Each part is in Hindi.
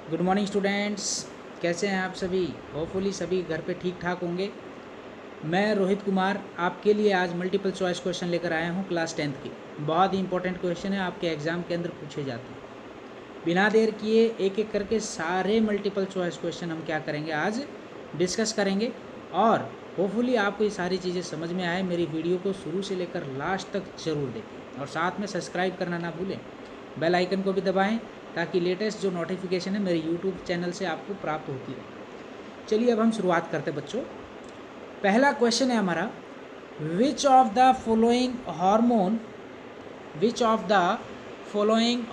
गुड मॉर्निंग स्टूडेंट्स, कैसे हैं आप सभी। होपफुली सभी घर पे ठीक ठाक होंगे। मैं रोहित कुमार आपके लिए आज मल्टीपल चॉइस क्वेश्चन लेकर आया हूं क्लास 10th की। बहुत ही इंपॉर्टेंट क्वेश्चन है, आपके एग्ज़ाम के अंदर पूछे जाते हैं। बिना देर किए एक एक करके सारे मल्टीपल चॉइस क्वेश्चन हम क्या करेंगे, आज डिस्कस करेंगे। और होपफुली आपको ये सारी चीज़ें समझ में आए। मेरी वीडियो को शुरू से लेकर लास्ट तक ज़रूर देखें और साथ में सब्सक्राइब करना ना भूलें। बेल आइकन को भी दबाएं ताकि लेटेस्ट जो नोटिफिकेशन है मेरे यूट्यूब चैनल से आपको प्राप्त होती रहे। चलिए अब हम शुरुआत करते हैं बच्चों। पहला क्वेश्चन है हमारा, which of the following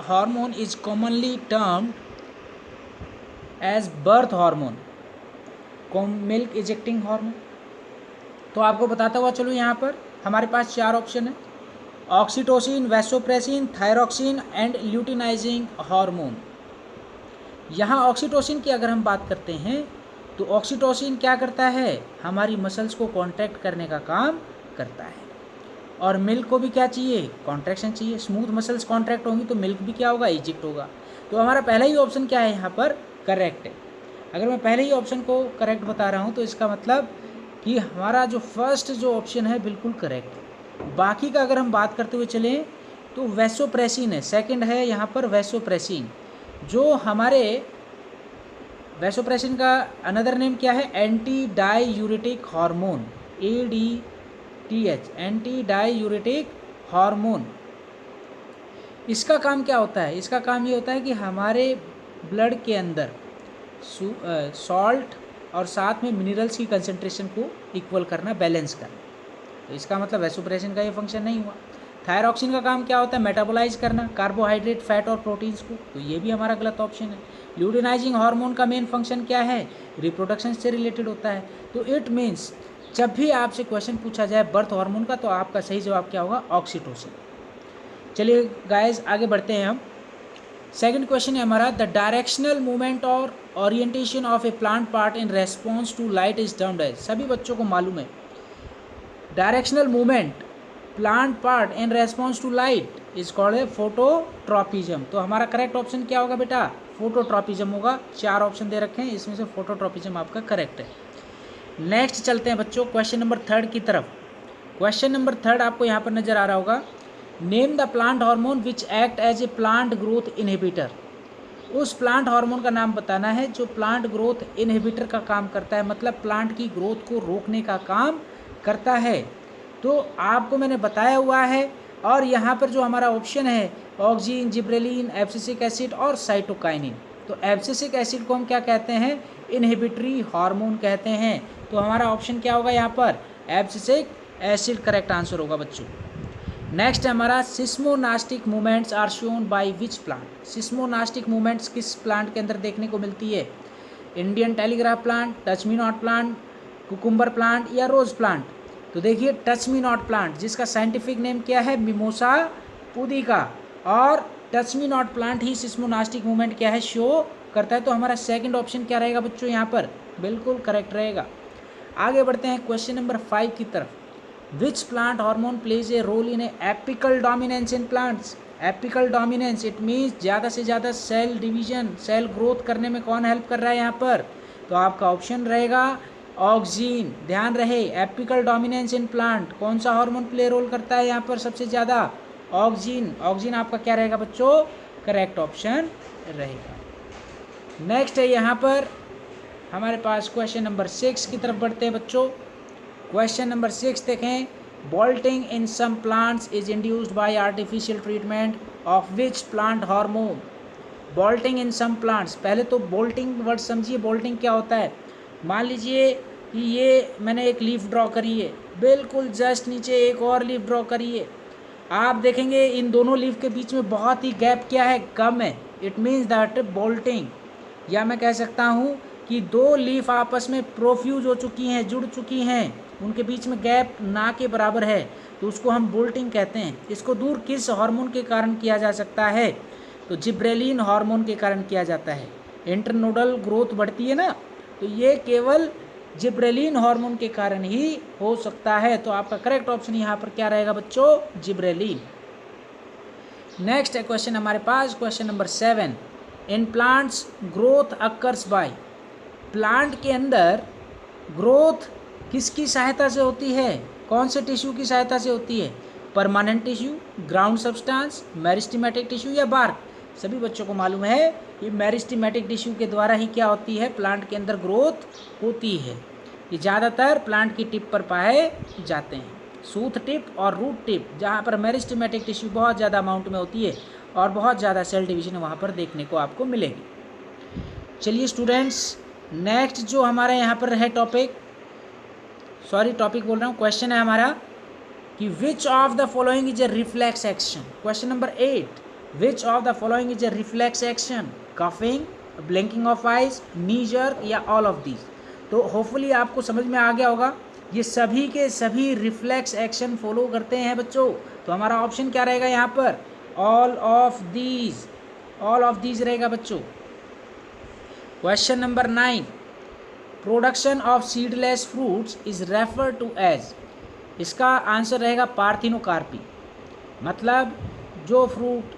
is commonly termed as birth hormone, milk ejecting hormone. तो आपको बताता हुआ चलो, यहाँ पर हमारे पास 4 ऑप्शन है: oxytocin, vasopressin, thyroxine and luteinising hormone. यहाँ ऑक्सीटोसिन की अगर हम बात करते हैं तो ऑक्सीटोसिन क्या करता है, हमारी मसल्स को कॉन्ट्रैक्ट करने का काम करता है। और मिल्क को भी क्या चाहिए, कॉन्ट्रैक्शन चाहिए। स्मूथ मसल्स कॉन्ट्रैक्ट होंगी तो मिल्क भी क्या होगा, इजेक्ट होगा। तो हमारा पहला ही ऑप्शन क्या है यहाँ पर, करेक्ट है। अगर मैं पहले ही ऑप्शन को करेक्ट बता रहा हूँ तो इसका मतलब कि हमारा जो फर्स्ट जो ऑप्शन है बिल्कुल करेक्ट है। बाकी का अगर हम बात करते हुए चलें तो वैसोप्रेसिन है, सेकंड है यहाँ पर वैसोप्रेसिन। जो हमारे वैसोप्रेसिन का अनदर नेम क्या है, anti diuretic hormone, ADTH, anti diuretic hormone. इसका काम क्या होता है, इसका काम ये होता है कि हमारे ब्लड के अंदर सॉल्ट और साथ में मिनरल्स की कंसंट्रेशन को इक्वल करना, बैलेंस करना। तो इसका मतलब वैसोप्रेसिन का ये फंक्शन नहीं हुआ। थायरॉक्सिन का काम क्या होता है, मेटाबोलाइज करना कार्बोहाइड्रेट, फैट और प्रोटीन्स को। तो ये भी हमारा गलत ऑप्शन है। ल्यूटिनाइजिंग हार्मोन का मेन फंक्शन क्या है, रिप्रोडक्शन से रिलेटेड होता है। तो इट मीन्स जब भी आपसे क्वेश्चन पूछा जाए बर्थ हार्मोन का तो आपका सही जवाब क्या होगा, ऑक्सीटोसिन। चलिए गाइस आगे बढ़ते हैं हम। सेकंड क्वेश्चन है हमारा, द डायरेक्शनल मूवमेंट और orientation of a plant part in response to light is termed as. सभी बच्चों को मालूम है directional movement plant part in response to light is called a phototropism. तो हमारा करेक्ट ऑप्शन क्या होगा बेटा, फोटोट्रॉपिज्म होगा। 4 ऑप्शन दे रखे हैं, इसमें से फोटोट्रॉपिज्म आपका करेक्ट है। नेक्स्ट चलते हैं बच्चों क्वेश्चन नंबर 3 की तरफ। क्वेश्चन नंबर 3 आपको यहाँ पर नजर आ रहा होगा, name the plant hormone which act as a plant growth inhibitor. उस प्लांट हार्मोन का नाम बताना है जो प्लांट ग्रोथ इनहिबिटर का काम करता है, मतलब प्लांट की ग्रोथ को रोकने का काम करता है। तो आपको मैंने बताया हुआ है। और यहाँ पर जो हमारा ऑप्शन है, ऑक्सीन, जिब्रेलिन, एब्सिसिक एसिड और साइटोकाइनिन। तो एब्सिसिक एसिड को हम क्या कहते हैं, इनहिबिटरी हार्मोन कहते हैं। तो हमारा ऑप्शन क्या होगा यहाँ पर, एब्सिसिक एसिड करेक्ट आंसर होगा बच्चों। नेक्स्ट है हमारा, seismonastic movements are shown by which plant. Seismonastic movements किस प्लांट के अंदर देखने को मिलती है, Indian telegraph plant, touch me not plant, cucumber plant या रोज प्लांट। तो देखिए टच मी नॉट प्लांट, जिसका साइंटिफिक नेम क्या है, मिमोसा पुदिका, और टच मी नॉट प्लांट ही सिस्मोनास्टिक मूवमेंट क्या है, शो करता है। तो हमारा सेकंड ऑप्शन क्या रहेगा बच्चों, यहाँ पर बिल्कुल करेक्ट रहेगा। आगे बढ़ते हैं क्वेश्चन नंबर 5 की तरफ। Which plant hormone plays a role in apical dominance in plants. Apical dominance it means ज़्यादा से ज़्यादा सेल डिवीजन, सेल ग्रोथ करने में कौन हेल्प कर रहा है यहाँ पर, तो आपका ऑप्शन रहेगा ऑक्सीन। ध्यान रहे, एपिकल डोमिनेंस इन प्लांट कौन सा हार्मोन प्ले रोल करता है यहाँ पर सबसे ज़्यादा, ऑक्सीन। ऑक्सीन आपका क्या रहेगा बच्चों, करेक्ट ऑप्शन रहेगा। नेक्स्ट है यहाँ पर हमारे पास क्वेश्चन नंबर 6 की तरफ बढ़ते हैं बच्चों। क्वेश्चन नंबर 6 देखें, bolting in some plants is induced by artificial treatment of which plant hormone. Bolting in some plants, पहले तो बोल्टिंग वर्ड समझिए, बोल्टिंग क्या होता है। मान लीजिए कि ये मैंने एक लीफ ड्रॉ करी है, बिल्कुल जस्ट नीचे एक और लीफ ड्रॉ करी है। आप देखेंगे इन दोनों लीफ के बीच में बहुत ही गैप क्या है, कम है। इट मीन्स दैट बोल्टिंग, या मैं कह सकता हूँ कि 2 लीफ आपस में प्रोफ्यूज हो चुकी हैं, जुड़ चुकी हैं, उनके बीच में गैप ना के बराबर है, तो उसको हम बोल्टिंग कहते हैं। इसको दूर किस हार्मोन के कारण किया जा सकता है, तो जिब्रेलिन हार्मोन के कारण किया जाता है। इंटरनोडल ग्रोथ बढ़ती है ना, तो ये केवल जिब्रेलिन हार्मोन के कारण ही हो सकता है। तो आपका करेक्ट ऑप्शन यहाँ पर क्या रहेगा बच्चों, जिब्रेलिन। नेक्स्ट है क्वेश्चन हमारे पास, question number 7। In plants growth occurs by, plant के अंदर ग्रोथ किसकी सहायता से होती है, कौन से टिश्यू की सहायता से होती है, permanent tissue, ground substance, meristematic tissue या बार्क। सभी बच्चों को मालूम है ये मेरिस्टेमेटिक टिश्यू के द्वारा ही क्या होती है, प्लांट के अंदर ग्रोथ होती है। ये ज़्यादातर प्लांट की टिप पर पाए जाते हैं, सूथ टिप और रूट टिप, जहाँ पर मेरिस्टेमेटिक टिश्यू बहुत ज़्यादा अमाउंट में होती है और बहुत ज़्यादा सेल डिवीजन वहाँ पर देखने को आपको मिलेगी। चलिए स्टूडेंट्स, नेक्स्ट जो हमारा यहाँ पर है टॉपिक बोल रहा हूँ, क्वेश्चन है हमारा कि which of the following is a reflex action. Question number 8, which of the following is a reflex action, coughing, blinking of eyes, knee jerk या ऑल ऑफ दीज। तो होपफुली आपको समझ में आ गया होगा, ये सभी के सभी रिफ्लेक्स एक्शन फॉलो करते हैं बच्चों। तो हमारा ऑप्शन क्या रहेगा यहाँ पर, ऑल ऑफ दीज रहेगा बच्चों। Question number 9, production of seedless fruits is refer to as, इसका आंसर रहेगा पार्थिनोकार्पी। मतलब जो फ्रूट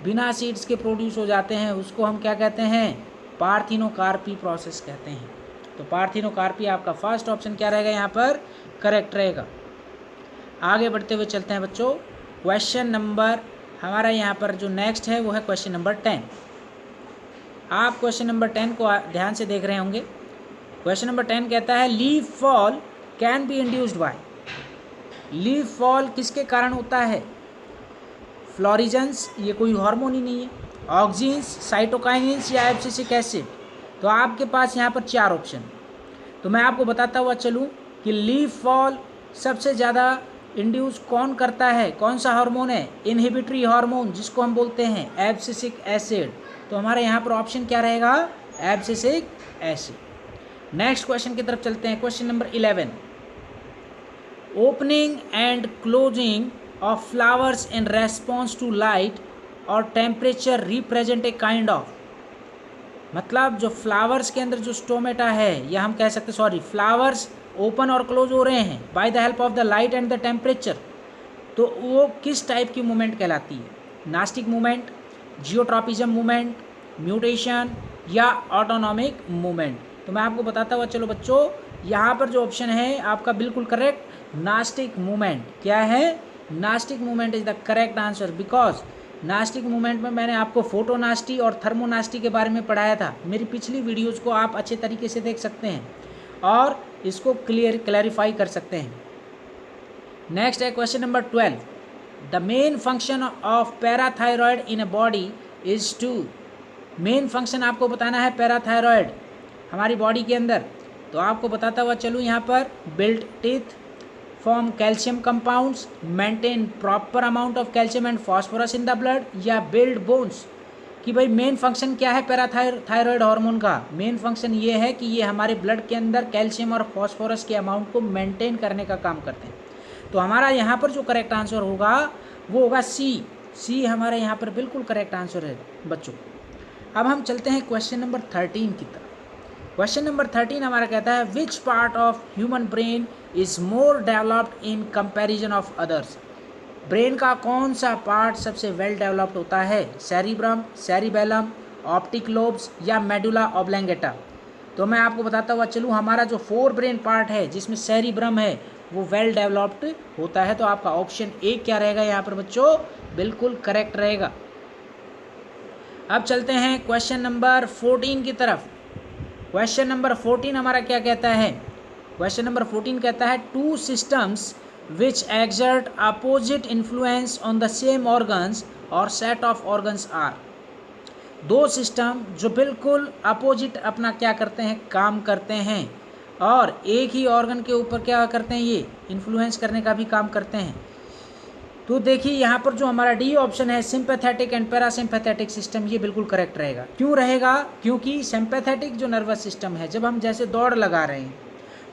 बिना सीड्स के प्रोड्यूस हो जाते हैं उसको हम क्या कहते हैं, पार्थिनोकार्पी प्रोसेस कहते हैं। तो पार्थिनोकार्पी आपका फर्स्ट ऑप्शन क्या रहेगा यहाँ पर, करेक्ट रहेगा। आगे बढ़ते हुए चलते हैं बच्चों, क्वेश्चन नंबर हमारा यहाँ पर जो नेक्स्ट है वो है क्वेश्चन नंबर 10। आप क्वेश्चन नंबर 10 को ध्यान से देख रहे होंगे। क्वेश्चन नंबर 10 कहता है leaf fall can be induced by, leaf fall किसके कारण होता है, फ्लोरिजेंस, ये कोई हार्मोन ही नहीं है, ऑक्सीन्स, साइटोकाइनिन्स या एब्सिसिक एसिड। तो आपके पास यहाँ पर 4 ऑप्शन। तो मैं आपको बताता हुआ चलूँ कि लीफ फॉल सबसे ज़्यादा इंड्यूस कौन करता है, कौन सा हार्मोन है, इनहिबिटरी हार्मोन जिसको हम बोलते हैं एब्सिसिक एसिड। तो हमारे यहाँ पर ऑप्शन क्या रहेगा, एब्सिसिक एसिड। नेक्स्ट क्वेश्चन की तरफ चलते हैं, question number 11, opening and closing of flowers in response to light और temperature represent a kind of, मतलब जो फ्लावर्स के अंदर जो स्टोमेटा है, या हम कह सकते फ्लावर्स ओपन और क्लोज हो रहे हैं by the help of the light and the temperature, तो वो किस टाइप की मूवमेंट कहलाती है, nastic movement, geotropism movement, mutation या ऑटोनॉमिक मूवमेंट। तो मैं आपको बताता हुआ चलो बच्चों, यहाँ पर जो ऑप्शन है आपका बिल्कुल करेक्ट, नास्टिक मूवमेंट। क्या है, nastic movement is the correct answer, because nastic movement में मैंने आपको फोटोनास्टी और थर्मोनास्टी के बारे में पढ़ाया था। मेरी पिछली वीडियोज़ को आप अच्छे तरीके से देख सकते हैं और इसको क्लैरिफाई कर सकते हैं। नेक्स्ट है question number 12, the main function of parathyroid in a body is to, main function आपको बताना है पैराथायरॉयड हमारी बॉडी के अंदर। तो आपको बताता हुआ चलूँ यहाँ पर, build teeth, form calcium compounds, maintain proper amount of calcium and phosphorus in the blood, या बिल्ड बोन्स। कि भाई मेन फंक्शन क्या है पैराथायरॉयड हार्मोन का, मेन फंक्शन ये है कि ये हमारे ब्लड के अंदर कैल्शियम और फॉस्फोरस के अमाउंट को मेंटेन करने का काम करते हैं। तो हमारा यहाँ पर जो करेक्ट आंसर होगा वो होगा सी हमारे यहाँ पर बिल्कुल करेक्ट आंसर है बच्चों। अब हम चलते हैं क्वेश्चन नंबर 13 की तरफ। क्वेश्चन नंबर 13 हमारा कहता है which part of human brain is more developed in comparison of others, brain का कौन सा पार्ट सबसे वेल डेवलप्ड होता है, सेरिब्रम, सेरिबेलम, ऑप्टिक लोब्स या मेडुला ऑब्लैंगेटा। तो मैं आपको बताता हुआ चलूँ, हमारा जो 4 ब्रेन पार्ट है जिसमें सेरिब्रम है वो वेल डेवलप्ड होता है। तो आपका ऑप्शन ए क्या रहेगा यहाँ पर बच्चों, बिल्कुल करेक्ट रहेगा। अब चलते हैं क्वेश्चन नंबर 14 की तरफ। क्वेश्चन नंबर 14 हमारा क्या कहता है, क्वेश्चन नंबर 14 कहता है two systems which exert opposite influence on the same organs or set of organs are, दो सिस्टम जो बिल्कुल अपोजिट अपना क्या करते हैं, काम करते हैं और एक ही ऑर्गन के ऊपर क्या करते हैं, ये इन्फ्लुएंस करने का भी काम करते हैं। तो देखिए यहाँ पर जो हमारा डी ऑप्शन है सिंपैथेटिक एंड पैरासिम्पैथेटिक सिस्टम, ये बिल्कुल करेक्ट रहेगा। क्यों रहेगा, क्योंकि सिंपैथेटिक जो नर्वस सिस्टम है, जब हम जैसे दौड़ लगा रहे हैं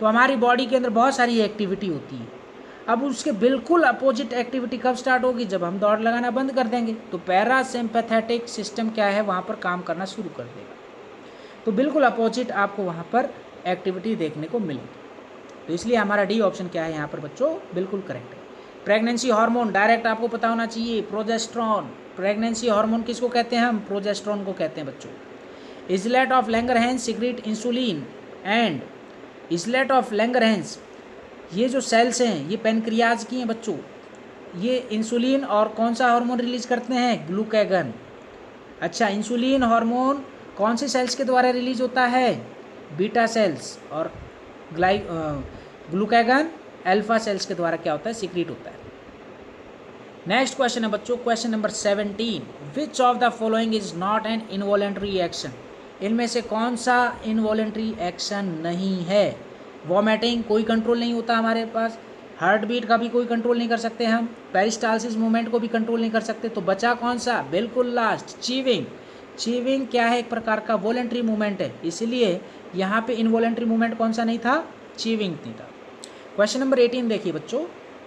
तो हमारी बॉडी के अंदर बहुत सारी एक्टिविटी होती है। अब उसके बिल्कुल अपोजिट एक्टिविटी कब स्टार्ट होगी, जब हम दौड़ लगाना बंद कर देंगे। तो पैरासिम्पैथेटिक सिस्टम क्या है, वहाँ पर काम करना शुरू कर देगा। तो बिल्कुल अपोजिट आपको वहाँ पर एक्टिविटी देखने को मिलेगी। तो इसलिए हमारा डी ऑप्शन क्या है यहाँ पर बच्चों, बिल्कुल करेक्ट है। प्रेगनेंसी हार्मोन डायरेक्ट आपको पता होना चाहिए, प्रोजेस्टेरॉन, प्रेगनेंसी हार्मोन किसको कहते हैं हम? प्रोजेस्टेरोन को कहते हैं बच्चों। Islets of Langerhans secrete insulin and islets of Langerhans, ये जो सेल्स हैं ये पेनक्रियाज की हैं बच्चों। ये इंसुलिन और कौन सा हार्मोन रिलीज करते हैं? ग्लूकागन। अच्छा, इंसुलिन हार्मोन कौन से सेल्स के द्वारा रिलीज होता है? Beta cells. और ग्लूकागन अल्फा सेल्स के द्वारा क्या होता है? सीक्रेट होता है। नेक्स्ट क्वेश्चन है बच्चों, question number 17, which of the following is not an involuntary action? इनमें से कौन सा इनवॉलेंट्री एक्शन नहीं है? वॉमिटिंग, कोई कंट्रोल नहीं होता हमारे पास। हार्ट बीट का भी कोई कंट्रोल नहीं कर सकते हम। पेरिस्टालसिस मूवमेंट को भी कंट्रोल नहीं कर सकते। तो बचा कौन सा? बिल्कुल लास्ट, चीविंग। चीविंग क्या है? एक प्रकार का वॉलेंट्री मूवमेंट है, इसलिए यहाँ पे इनवॉलेंट्री मूवमेंट कौन सा नहीं था? चीविंग नहीं था। क्वेश्चन नंबर 18 देखिए बच्चों,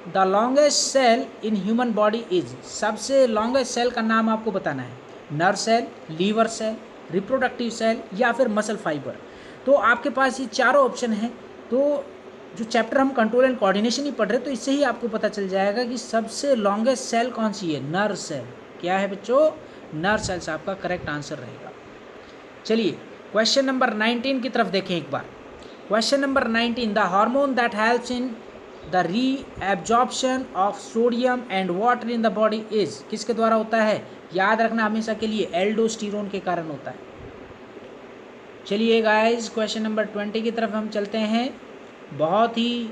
the longest cell in human body is, सबसे लॉन्गेस्ट सेल का नाम आपको बताना है। Nerve cell, liver cell, reproductive cell या फिर मसल फाइबर। तो आपके पास ये चारों ऑप्शन हैं। तो जो चैप्टर हम कंट्रोल एंड कोऑर्डिनेशन ही पढ़ रहे हैं, तो इससे ही आपको पता चल जाएगा कि सबसे लॉन्गेस्ट सेल कौन सी है? Nerve cell. क्या है बच्चों? नर्व सेल्स आपका करेक्ट आंसर रहेगा। चलिए क्वेश्चन नंबर 19 की तरफ देखें एक बार। Question number 19, the hormone that helps in the reabsorption of sodium and water in the body is, किसके द्वारा होता है? याद रखना हमेशा के लिए, एल्डोस्टेरोन के कारण होता है। चलिए गाइस, क्वेश्चन नंबर 20 की तरफ हम चलते हैं। बहुत ही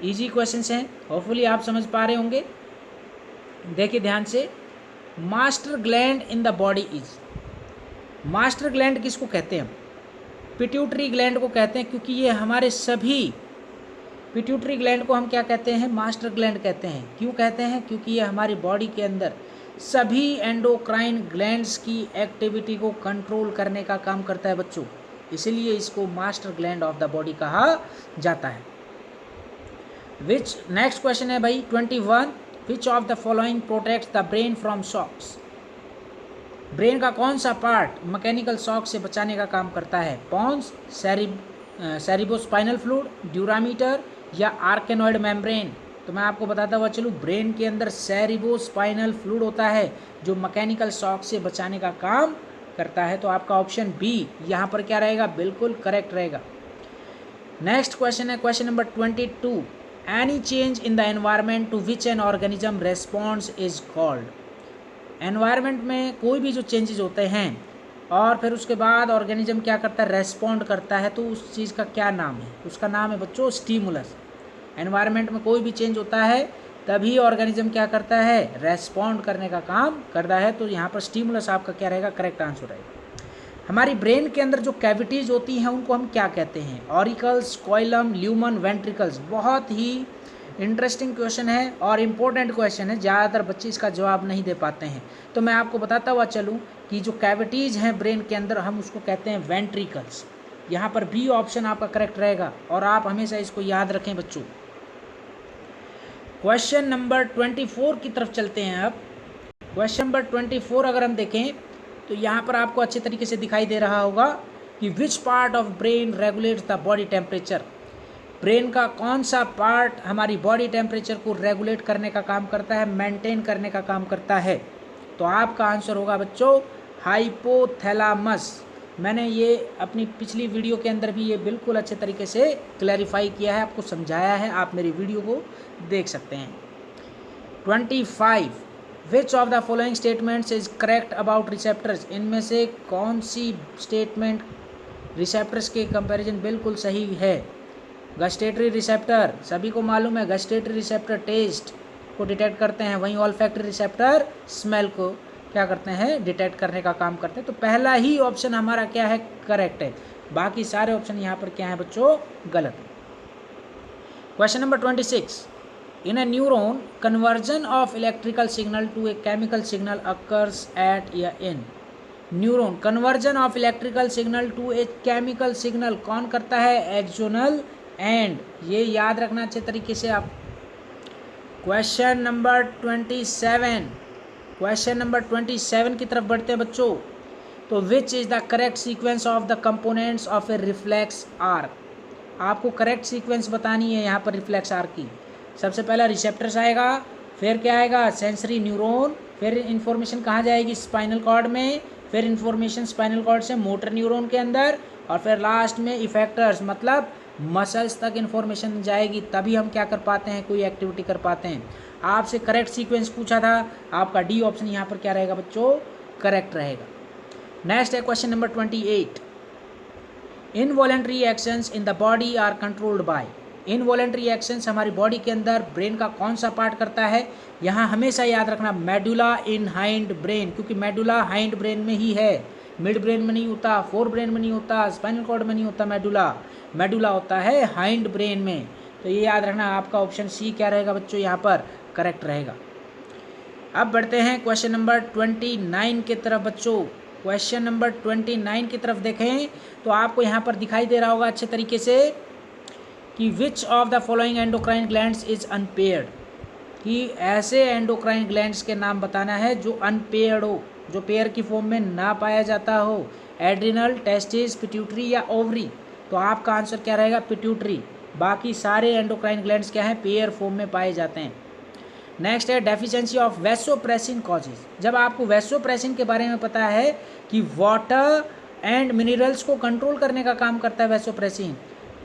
इजी क्वेश्चंस हैं, होपफुली आप समझ पा रहे होंगे। देखिए ध्यान से, master gland in the body is, master gland किसको कहते हैं? पिट्यूटरी ग्लैंड को कहते हैं, क्योंकि ये हमारे सभी, पिट्यूटरी ग्लैंड को हम क्या कहते हैं? मास्टर ग्लैंड कहते हैं। क्यों कहते हैं? क्योंकि ये हमारी बॉडी के अंदर सभी एंडोक्राइन ग्लैंड्स की एक्टिविटी को कंट्रोल करने का काम करता है बच्चों, इसलिए इसको master gland of the body कहा जाता है। विच, नेक्स्ट क्वेश्चन है भाई 21, which of the following protects the brain from shocks? Brain का कौन सा पार्ट मैकेनिकल शॉक से बचाने का काम करता है? पॉन्स, सेरिब्रोस्पाइनल फ्लूइड, ड्यूरामीटर या आर्केनॉइड मेम्ब्रेन? तो मैं आपको बताता हुआ चलूँ, ब्रेन के अंदर सेरिब्रोस्पाइनल फ्लूइड होता है जो मैकेनिकल शॉक से बचाने का काम करता है। तो आपका ऑप्शन बी यहाँ पर क्या रहेगा? बिल्कुल करेक्ट रहेगा। नेक्स्ट क्वेश्चन है question number 22, any change in the environment to which an organism responds is called? Environment में कोई भी जो चेंजेस होते हैं और फिर उसके बाद ऑर्गेनिज्म क्या करता है? रेस्पॉन्ड करता है, तो उस चीज़ का क्या नाम है? उसका नाम है बच्चों स्टिमुलस। एनवायरनमेंट में कोई भी चेंज होता है तभी ऑर्गेनिज्म क्या करता है? रेस्पॉन्ड करने का काम करता है। तो यहाँ पर स्टिमुलस आपका क्या रहेगा? करेक्ट आंसर रहेगा। हमारी ब्रेन के अंदर जो कैविटीज़ होती हैं उनको हम क्या कहते हैं? Auricles, coelom, lumen, ventricles. बहुत ही इंटरेस्टिंग क्वेश्चन है और इम्पोर्टेंट क्वेश्चन है, ज़्यादातर बच्चे इसका जवाब नहीं दे पाते हैं। तो मैं आपको बताता हुआ चलूँ कि जो कैविटीज़ हैं ब्रेन के अंदर, हम उसको कहते हैं वेंट्रिकल्स। यहाँ पर बी ऑप्शन आपका करेक्ट रहेगा और आप हमेशा इसको याद रखें बच्चों। क्वेश्चन नंबर 24 की तरफ चलते हैं। अब क्वेश्चन नंबर 24 अगर हम देखें तो यहाँ पर आपको अच्छे तरीके से दिखाई दे रहा होगा कि which part of brain regulates the body temperature? Brain का कौन सा पार्ट हमारी बॉडी टेम्परेचर को रेगुलेट करने का काम करता है, मेंटेन करने का काम करता है? तो आपका आंसर होगा बच्चों हाइपोथैलेमस। मैंने ये अपनी पिछली वीडियो के अंदर भी ये बिल्कुल अच्छे तरीके से क्लैरिफाई किया है, आपको समझाया है, आप मेरी वीडियो को देख सकते हैं। 25, विच of the following statements is correct about receptors? इनमें से कौन सी स्टेटमेंट रिसेप्टर्स के कंपैरिजन बिल्कुल सही है? गस्टेटरी रिसेप्टर, सभी को मालूम है गस्टेटरी रिसेप्टर टेस्ट को डिटेक्ट करते हैं, वहीं ऑल्फैक्टरी रिसेप्टर स्मेल को क्या करते हैं? डिटेक्ट करने का काम करते हैं। तो पहला ही ऑप्शन हमारा क्या है? करेक्ट है। बाकी सारे ऑप्शन यहाँ पर क्या है बच्चों? गलत है। Question number 26, in a neuron conversion of electrical signal to a chemical signal occurs at या in? Neuron conversion of electrical signal to a chemical signal कौन करता है? Axonal end. ये याद रखना अच्छे तरीके से आप। क्वेश्चन नंबर 27, क्वेश्चन नंबर 27 की तरफ बढ़ते हैं बच्चों। तो which is the correct sequence of the components of A reflex arc? आपको करेक्ट सीक्वेंस बतानी है यहाँ पर रिफ्लेक्स आर्क की। सबसे पहला रिसेप्टर्स आएगा, फिर क्या आएगा? सेंसरी न्यूरॉन, फिर इन्फॉर्मेशन कहाँ जाएगी, स्पाइनल कॉर्ड में, फिर इन्फॉर्मेशन स्पाइनल कॉर्ड से मोटर न्यूरॉन के अंदर, और फिर लास्ट में इफेक्टर्स मतलब मसल्स तक इन्फॉर्मेशन जाएगी, तभी हम क्या कर पाते हैं, कोई एक्टिविटी कर पाते हैं। आपसे करेक्ट सीक्वेंस पूछा था, आपका डी ऑप्शन यहाँ पर क्या रहेगा बच्चों, करेक्ट रहेगा। नेक्स्ट है question number 28। Involuntary actions in the body are controlled by. Involuntary actions हमारी बॉडी के अंदर ब्रेन का कौन सा पार्ट करता है, यहाँ हमेशा याद रखना मेडुला इन हाइंड ब्रेन, क्योंकि मेडुला हाइंड ब्रेन में ही है, मिड ब्रेन में नहीं होता, फोर ब्रेन में नहीं होता, स्पाइनल कॉर्ड में नहीं होता। मेडुला होता है हाइंड ब्रेन में। तो ये याद रखना, आपका ऑप्शन सी क्या रहेगा बच्चों, यहाँ पर करेक्ट रहेगा। अब बढ़ते हैं क्वेश्चन नंबर 29 की तरफ बच्चों। क्वेश्चन नंबर 29 की तरफ देखें तो आपको यहाँ पर दिखाई दे रहा होगा अच्छे तरीके से कि which of the following endocrine glands is unpaired, कि ऐसे एंडोक्राइन ग्लैंड्स के नाम बताना है जो अनपेयर्ड हो, जो पेयर की फॉर्म में ना पाया जाता हो। एड्रिनल, टेस्टिस, पिट्यूटरी या ओवरी। तो आपका आंसर क्या रहेगा, पिट्यूटरी। बाकी सारे एंडोक्राइन ग्लैंड्स क्या हैं, पेयर फॉर्म में पाए जाते हैं। नेक्स्ट है डेफिशिएंसी ऑफ वैसोप्रेसिन कॉजेज। जब आपको वैसोप्रेसिन के बारे में पता है कि वाटर एंड मिनरल्स को कंट्रोल करने का काम करता है वैसोप्रेसिन,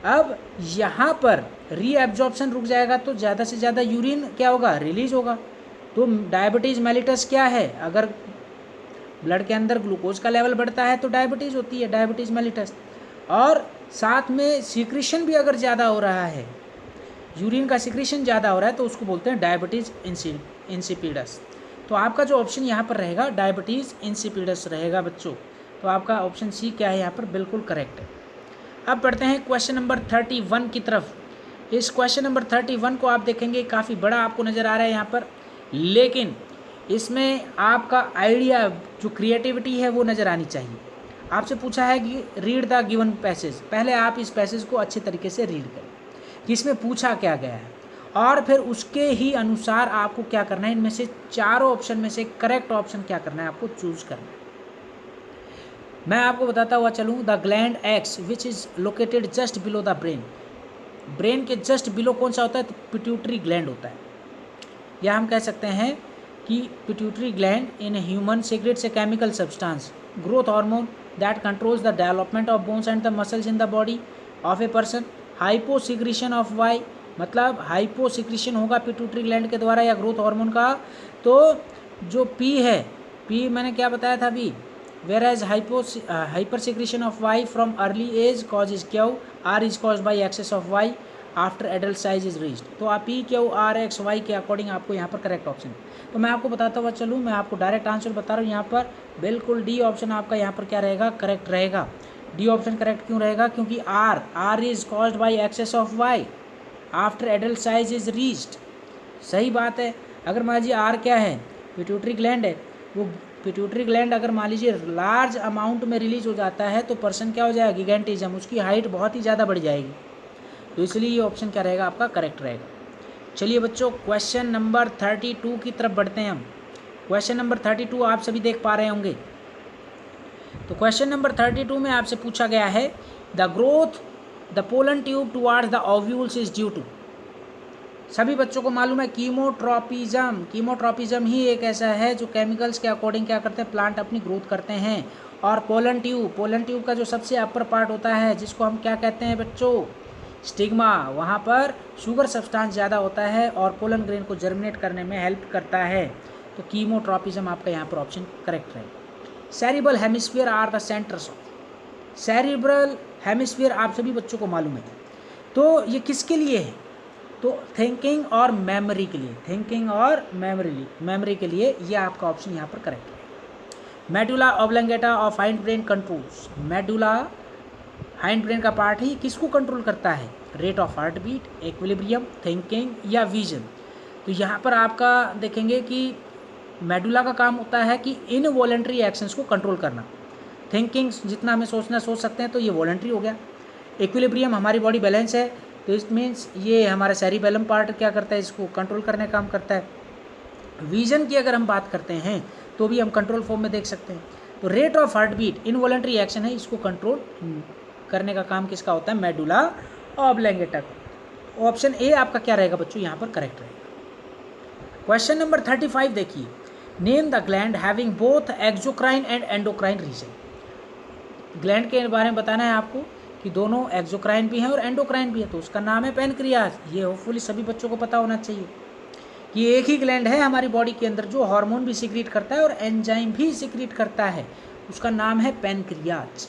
अब यहाँ पर रीएब्जॉर्प्शन रुक जाएगा तो ज़्यादा से ज़्यादा यूरिन क्या होगा, रिलीज होगा। तो डायबिटीज़ मेलिटस क्या है, अगर ब्लड के अंदर ग्लूकोज का लेवल बढ़ता है तो डायबिटीज़ होती है, डायबिटीज़ मेलिटस। और साथ में सिक्रीशन भी अगर ज़्यादा हो रहा है, यूरिन का सिक्रीशन ज़्यादा हो रहा है, तो उसको बोलते हैं डायबिटीज़ इंसिपिडस। तो आपका जो ऑप्शन यहाँ पर रहेगा डायबिटीज़ इंसिपिडस रहेगा बच्चों। तो आपका ऑप्शन सी क्या है यहाँ पर, बिल्कुल करेक्ट है। अब बढ़ते हैं क्वेश्चन नंबर 31 की तरफ। इस क्वेश्चन नंबर 31 को आप देखेंगे काफ़ी बड़ा आपको नज़र आ रहा है यहाँ पर, लेकिन इसमें आपका आइडिया जो क्रिएटिविटी है वो नज़र आनी चाहिए। आपसे पूछा है कि रीड द गिवन पैसेज। पहले आप इस पैसेज को अच्छे तरीके से रीड करें कि इसमें पूछा क्या गया है, और फिर उसके ही अनुसार आपको क्या करना है, इनमें से चारों ऑप्शन में से करेक्ट ऑप्शन क्या करना है, आपको चूज करना है। मैं आपको बताता हुआ चलूँ, the gland x which is located just below the brain. Brain के जस्ट बिलो कौन सा होता है, तो पिट्यूटरी ग्लैंड होता है। या हम कह सकते हैं कि pituitary gland in human secretes a chemical substance growth hormone that controls the development of bones and the muscles in the body of a person. Hyposecretion of Y, मतलब हाइपोसिक्रीशन होगा पिट्यूटरी ग्लैंड के द्वारा या ग्रोथ हार्मोन का। तो जो पी है, पी मैंने क्या बताया था अभी, whereas hyper secretion of Y from early age cause is Q, R is cause by excess of Y after adult size is reached. तो आप P Q R X Y के अकॉर्डिंग आपको यहाँ पर करेक्ट ऑप्शन। तो मैं आपको बताता हुआ चलूँ, मैं आपको डायरेक्ट आंसर बता रहा हूँ यहाँ पर, बिल्कुल डी ऑप्शन आपका यहाँ पर क्या रहेगा, करेक्ट रहेगा। डी ऑप्शन करेक्ट क्यों रहेगा, क्योंकि R is caused by excess of Y after adult size is reached. सही बात है। अगर मान लीजिए आर क्या है, पिट्यूटरी ग्लैंड है, वो पिट्यूटरी ग्लैंड अगर मान लीजिए लार्ज अमाउंट में रिलीज हो जाता है तो पर्सन क्या हो जाएगा, गिगेंटिज्म, उसकी हाइट बहुत ही ज़्यादा बढ़ जाएगी। तो इसलिए ये ऑप्शन क्या रहेगा, आपका करेक्ट रहेगा। चलिए बच्चों क्वेश्चन नंबर 32 की तरफ बढ़ते हैं हम। क्वेश्चन नंबर 32 आप सभी देख पा रहे होंगे। तो क्वेश्चन नंबर 32 में आपसे पूछा गया है, the growth the pollen tube towards the ovules is due to. सभी बच्चों को मालूम है कीमोट्रोपिज्म। कीमोट्रोपिज्म ही एक ऐसा है जो केमिकल्स के अकॉर्डिंग क्या करते हैं, प्लांट अपनी ग्रोथ करते हैं। और पोलन ट्यूब का जो सबसे अपर पार्ट होता है, जिसको हम क्या कहते हैं बच्चों, स्टिग्मा, वहाँ पर शुगर सब्सटेंस ज़्यादा होता है और पोलन ग्रेन को जर्मिनेट करने में हेल्प करता है। तो कीमोट्रोपिज्म आपका यहाँ पर ऑप्शन करेक्ट है। Cerebral hemisphere are the centres of. Cerebral hemisphere आप सभी बच्चों को मालूम है, तो ये किसके लिए है, तो थिंकिंग और मेमोरी के लिए, थिंकिंग और मेमोरी के लिए ये आपका ऑप्शन यहाँ पर करेक्ट है। Medulla oblongata of hind brain controls. Medulla hind brain का पार्ट ही किसको कंट्रोल करता है, rate of heart beat, equilibrium, thinking या विजन। तो यहाँ पर आपका देखेंगे कि मेडुला का काम होता है कि इनवॉलेंट्री एक्शंस को कंट्रोल करना। थिंकिंग जितना हमें सोचना सोच सकते हैं तो ये वॉलेंट्री हो गया। इक्विलिब्रियम हमारी बॉडी बैलेंस है, तो इट मीन्स ये हमारा सेरिबेलम पार्ट क्या करता है, इसको कंट्रोल करने का काम करता है। विजन की अगर हम बात करते हैं तो भी हम कंट्रोल फॉर्म में देख सकते हैं। तो rate of heart beat involuntary action है, इसको कंट्रोल करने का काम किसका होता है, मेडुला ऑब्लंगेटा। ऑप्शन ए आपका क्या रहेगा बच्चों, यहाँ पर करेक्ट रहेगा। क्वेश्चन नंबर 35 देखिए, name the gland having both exocrine and endocrine region. Gland के बारे में बताना है आपको कि दोनों एक्सोक्राइन भी हैं और एंडोक्राइन भी है, तो उसका नाम है पैनक्रियाज। ये होपफुली सभी बच्चों को पता होना चाहिए कि एक ही ग्लैंड है हमारी बॉडी के अंदर जो हार्मोन भी सीक्रेट करता है और एंजाइम भी सीक्रेट करता है, उसका नाम है pancreas.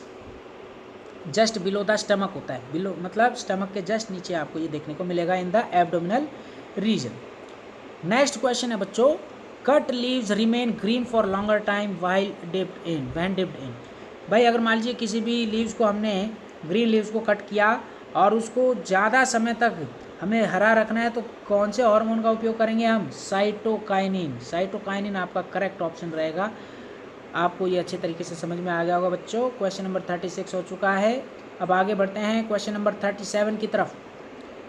Just below the stomach होता है, बिलो मतलब स्टमक के जस्ट नीचे आपको ये देखने को मिलेगा in the abdominal region. Next question है बच्चों, cut leaves remain green for longer time while dipped in, when dipped in. भाई अगर मान लीजिए किसी भी लीव्स को हमने ग्रीन लीव्स को कट किया और उसको ज़्यादा समय तक हमें हरा रखना है तो कौन से हार्मोन का उपयोग करेंगे हम? साइटोकाइनिन। साइटोकाइनिन आपका करेक्ट ऑप्शन रहेगा। आपको ये अच्छे तरीके से समझ में आ गया होगा बच्चों। क्वेश्चन नंबर 36 हो चुका है। अब आगे बढ़ते हैं क्वेश्चन नंबर 37 की तरफ।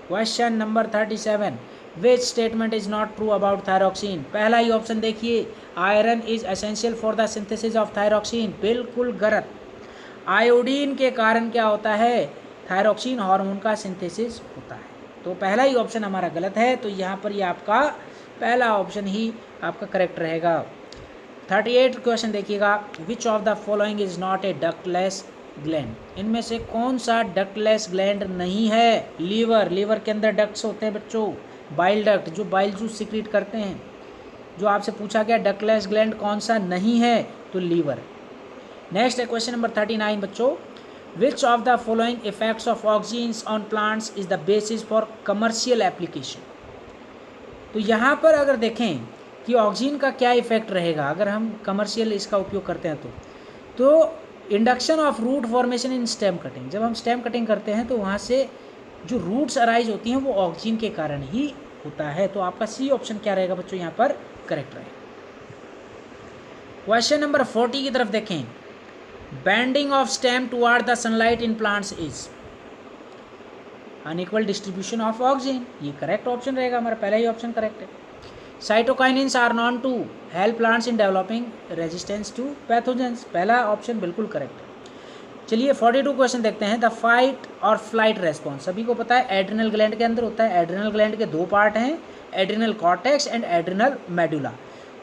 Question number 37, which statement is not true about thyroxine. पहला ही ऑप्शन देखिए, iron is essential for the synthesis of thyroxine, बिल्कुल गलत। आयोडीन के कारण क्या होता है? थायरॉक्सिन हार्मोन का सिंथेसिस होता है। तो पहला ही ऑप्शन हमारा गलत है, तो यहाँ पर ये आपका पहला ऑप्शन ही आपका करेक्ट रहेगा। 38 क्वेश्चन देखिएगा, विच of the following is not a ductless gland. इनमें से कौन सा डक्टलेस ग्लैंड नहीं है? लीवर। लीवर के अंदर डक्ट्स होते हैं बच्चों, बाइल डक्ट जो बाइल जूस सीक्रेट करते हैं। जो आपसे पूछा गया डक्टलेस ग्लैंड कौन सा नहीं है, तो लीवर। नेक्स्ट है क्वेश्चन नंबर 39 बच्चों, विच of the following effects of ऑक्सीन्स on plants is the basis for commercial application. तो यहाँ पर अगर देखें कि ऑक्सीजन का क्या इफेक्ट रहेगा अगर हम कमर्शियल इसका उपयोग करते हैं तो induction of root formation in stem cutting. जब हम स्टेम कटिंग करते हैं तो वहाँ से जो रूट्स अराइज होती हैं वो ऑक्सीजन के कारण ही होता है। तो आपका सी ऑप्शन क्या रहेगा बच्चों यहाँ पर करेक्ट रहेगा। क्वेश्चन नंबर 40 की तरफ देखें, bending of stem toward the sunlight in plants is unequal distribution of oxygen. ये करेक्ट ऑप्शन रहेगा हमारा, पहला ही ऑप्शन करेक्ट है। Cytokinins are known to help plants in developing resistance to pathogens, पहला ऑप्शन बिल्कुल करेक्ट है। चलिए 42 क्वेश्चन देखते हैं, the fight or flight response. सभी को पता है एड्रिनल ग्लैंड के अंदर होता है। एड्रिनल ग्लैंड के दो पार्ट हैं, adrenal cortex and adrenal medulla.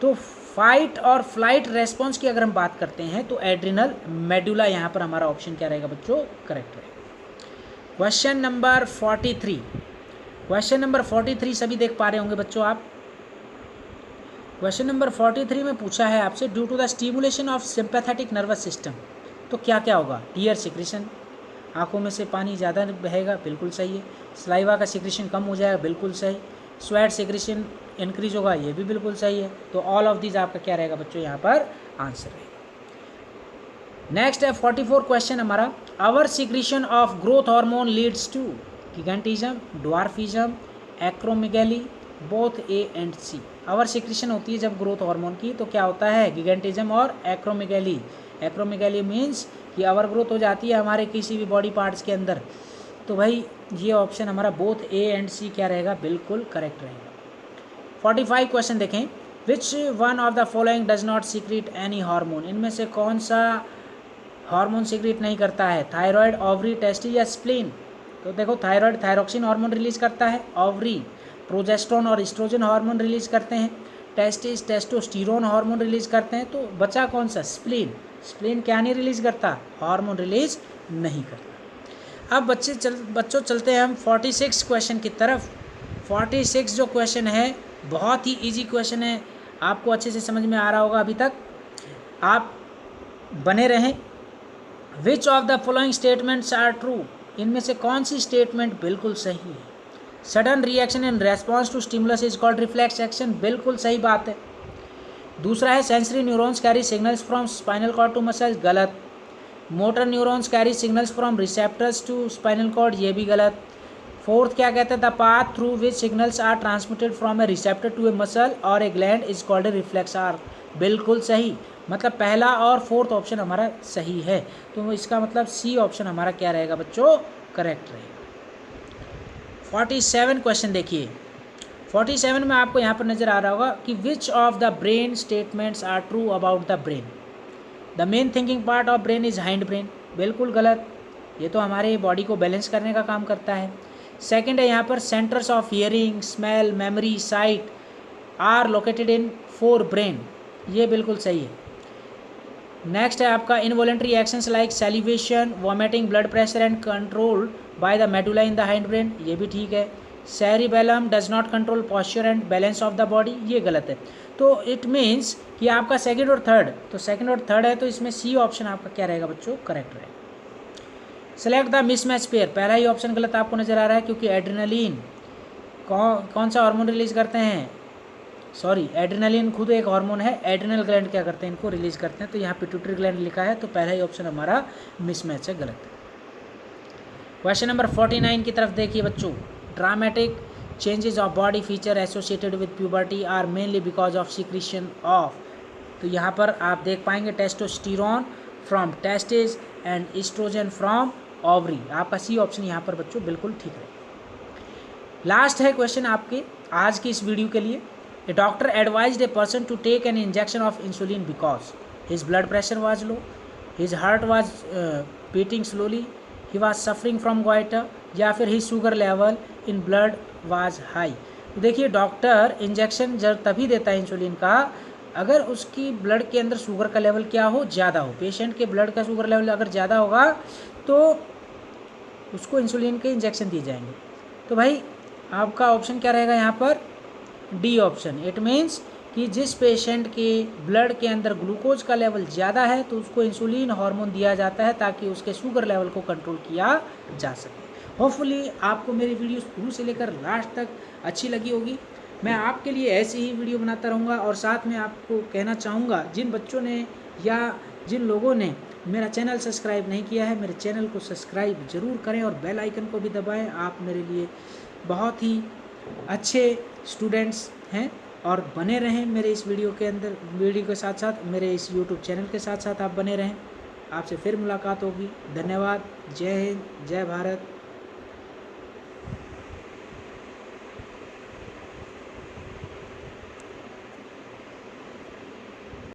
तो फाइट और फ्लाइट रेस्पॉन्स की अगर हम बात करते हैं तो एड्रिनल मेडुला यहाँ पर हमारा ऑप्शन क्या रहेगा बच्चों करेक्ट रहेगा। क्वेश्चन नंबर 43, क्वेश्चन नंबर 43 सभी देख पा रहे होंगे बच्चों आप। क्वेश्चन नंबर 43 में पूछा है आपसे, due to the stimulation of sympathetic nervous system, तो क्या क्या होगा? टीयर सिक्रेशन, आंखों में से पानी ज़्यादा बहेगा, बिल्कुल सही है। सलाइवा का सिक्रेशन कम हो जाएगा, बिल्कुल सही। स्वेट सिक्रेशन इंक्रीज होगा, ये भी बिल्कुल सही है। तो ऑल ऑफ दीज आपका क्या रहेगा बच्चों यहाँ पर आंसर रहेगा। नेक्स्ट है 44 क्वेश्चन हमारा, over secretion of growth hormone leads to gigantism, dwarfism, acromegaly, both A and C. Over secretion होती है जब ग्रोथ हार्मोन की, तो क्या होता है? गिगेंटिज्म और एक्रोमेगैली। एक्रोमेगैली मीन्स कि ओवर ग्रोथ हो जाती है हमारे किसी भी बॉडी पार्ट्स के अंदर। तो भाई ये ऑप्शन हमारा बोथ ए एंड सी क्या रहेगा? बिल्कुल करेक्ट रहेगा। 45 क्वेश्चन देखें, which one of the following does not secret any hormone. इनमें से कौन सा हार्मोन सीक्रेट नहीं करता है? थायराइड, ओवरी, टेस्टिस या स्प्लीन। तो देखो थायराइड थायरोक्सिन हार्मोन रिलीज करता है, ओवरी प्रोजेस्टेरोन और एस्ट्रोजन हार्मोन रिलीज करते हैं, टेस्टिस टेस्टोस्टेरोन हार्मोन रिलीज करते हैं। तो बचा कौन सा? स्प्लीन। स्प्लीन क्या नहीं रिलीज करता? हार्मोन रिलीज नहीं करता। अब बच्चों चलते हैं हम 46 क्वेश्चन की तरफ। 46 जो क्वेश्चन है बहुत ही इजी क्वेश्चन है, आपको अच्छे से समझ में आ रहा होगा अभी तक, आप बने रहें। Which of the following statements are true. इनमें से कौन सी स्टेटमेंट बिल्कुल सही है? Sudden reaction in response to stimulus is called reflex action, बिल्कुल सही बात है। दूसरा है sensory neurons carry signals from spinal cord to muscles, गलत। Motor neurons carry signals from receptors to spinal cord, ये भी गलत। फोर्थ क्या कहते हैं? The path through which signals are transmitted from A receptor to a muscle और a gland is called a reflex arc, बिल्कुल सही। मतलब पहला और फोर्थ ऑप्शन हमारा सही है, तो इसका मतलब सी ऑप्शन हमारा क्या रहेगा बच्चों? करेक्ट रहेगा। 47 क्वेश्चन देखिए। 47 में आपको यहाँ पर नज़र आ रहा होगा कि which of the brain statements are true about the brain. The main thinking part of brain is hind brain, बिल्कुल गलत। ये तो हमारे बॉडी को बैलेंस करने का काम करता है। सेकंड है यहाँ पर centres of hearing, smell, memory, sight are located in forebrain. ये बिल्कुल सही है। नेक्स्ट है आपका involuntary actions like salivation, vomiting, blood pressure and control by the medulla in the hindbrain, ये भी ठीक है। Cerebellum does not control posture and balance of the body, ये गलत है। तो इट मीन्स कि आपका सेकंड और थर्ड, तो सेकंड और थर्ड है, तो इसमें सी ऑप्शन आपका क्या रहेगा बच्चों, करेक्ट रहेगा। सेलेक्ट द मिसमैच पेयर, पहला ही ऑप्शन गलत आपको नजर आ रहा है, क्योंकि एड्रेनलिन कौन सा हार्मोन रिलीज करते हैं, सॉरी एड्रेनलिन खुद एक हार्मोन है, एड्रेनल ग्लैंड क्या करते हैं, इनको रिलीज करते हैं। तो यहाँ पिट्यूटरी ग्लैंड लिखा है, तो पहला ही ऑप्शन हमारा मिसमैच है, गलत। क्वेश्चन नंबर 49 की तरफ देखिए बच्चों। Dramatic changes of body feature associated with puberty are mainly because of secretion of, तो यहाँ पर आप देख पाएंगे testosterone from testis and estrogen from ovary, आपका सी ऑप्शन यहाँ पर बच्चों बिल्कुल ठीक है। लास्ट है क्वेश्चन आपके आज की इस वीडियो के लिए। A doctor advised a person to take an injection of insulin because his blood pressure was low, his heart was beating slowly, he was suffering from goitre, या फिर his sugar level in blood was high. तो देखिए डॉक्टर इंजेक्शन जब तभी देता है इंसुलिन का अगर उसकी ब्लड के अंदर शुगर का लेवल क्या हो, ज़्यादा हो। पेशेंट के ब्लड का शुगर लेवल अगर ज़्यादा होगा तो उसको इंसुलिन के इंजेक्शन दिए जाएंगे। तो भाई आपका ऑप्शन क्या रहेगा यहाँ पर, डी ऑप्शन। इट मीन्स कि जिस पेशेंट के ब्लड के अंदर ग्लूकोज का लेवल ज़्यादा है तो उसको इंसुलिन हार्मोन दिया जाता है ताकि उसके शुगर लेवल को कंट्रोल किया जा सके। होपफुली आपको मेरी वीडियोस शुरू से लेकर लास्ट तक अच्छी लगी होगी। मैं आपके लिए ऐसी ही वीडियो बनाता रहूँगा, और साथ में आपको कहना चाहूँगा जिन बच्चों ने या जिन लोगों ने मेरा चैनल सब्सक्राइब नहीं किया है, मेरे चैनल को सब्सक्राइब ज़रूर करें और बेल आइकन को भी दबाएं। आप मेरे लिए बहुत ही अच्छे स्टूडेंट्स हैं और बने रहें मेरे इस वीडियो के अंदर, वीडियो के साथ साथ मेरे इस यूट्यूब चैनल के साथ साथ आप बने रहें। आपसे फिर मुलाकात होगी। धन्यवाद। जय हिंद, जय भारत।